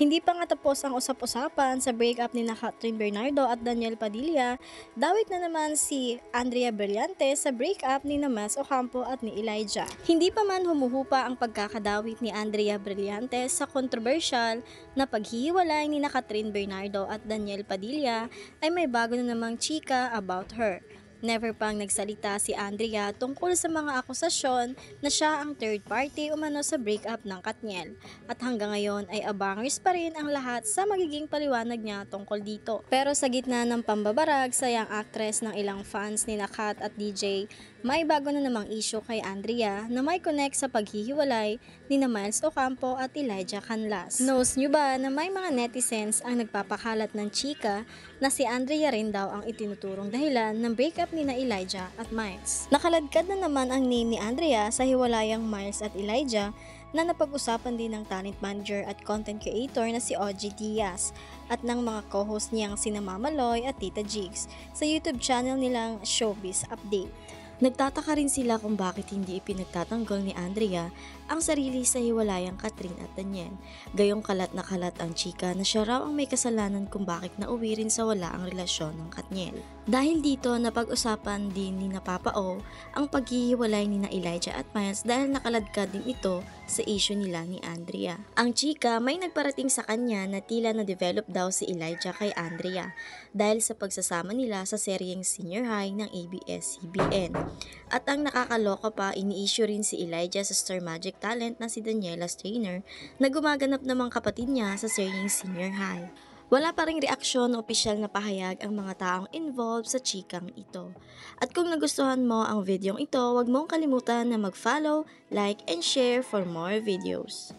Hindi pa nga tapos ang usap-usapan sa breakup ni Catherine Bernardo at Daniel Padilla, dawit na naman si Andrea Brillante sa breakup ni Mels Ocampo at ni Elijah. Hindi pa man humuhupa ang pagkakadawit ni Andrea Brillante sa controversial na paghihiwalay ni Catherine Bernardo at Daniel Padilla, ay may bago na namang chika about her. Never pang nagsalita si Andrea tungkol sa mga akusasyon na siya ang third party umano sa breakup ng Katniel. At hanggang ngayon ay abangers pa rin ang lahat sa magiging paliwanag niya tungkol dito. Pero sa gitna ng pambabarag sa young actress ng ilang fans ni Kat at DJ, may bago na namang issue kay Andrea na may connect sa paghihiwalay ni Mels Ocampo at Elijah Canlas. Knows nyo ba na may mga netizens ang nagpapakalat ng chika na si Andrea rin daw ang itinuturong dahilan ng breakup ni Elijah at Miles. Nakaladkad na naman ang name ni Andrea sa hiwalayang Miles at Elijah na napag-usapan din ng talent manager at content creator na si OG Diaz at ng mga co-host niyang sina Mama Loy at Tita Jigs sa YouTube channel nilang Showbiz Update. Nagtataka rin sila kung bakit hindi ipinagtatanggol ni Andrea ang sarili sa hiwalayang Catherine at Daniel. Gayong kalat na kalat ang chika na siya raw ang may kasalanan kung bakit nauwi rin sa wala ang relasyon ng Katniel. Dahil dito, napag-usapan din ni Papa O ang paghihiwalay ni Elijah at Miles dahil nakaladkad din ito sa issue nila ni Andrea. Ang chika may nagparating sa kanya na tila na-develop daw si Elijah kay Andrea dahil sa pagsasama nila sa seryeng Senior High ng ABS-CBN. At ang nakakaloka pa, ini-issue rin si Elijah sa Star Magic talent na si Daniela Strainer na gumaganap namang kapatid niya sa seryeng Senior High. Wala pa ring reaksyon o opisyal na pahayag ang mga taong involved sa chikang ito. At kung nagustuhan mo ang videong ito, huwag mong kalimutan na mag-follow, like, and share for more videos.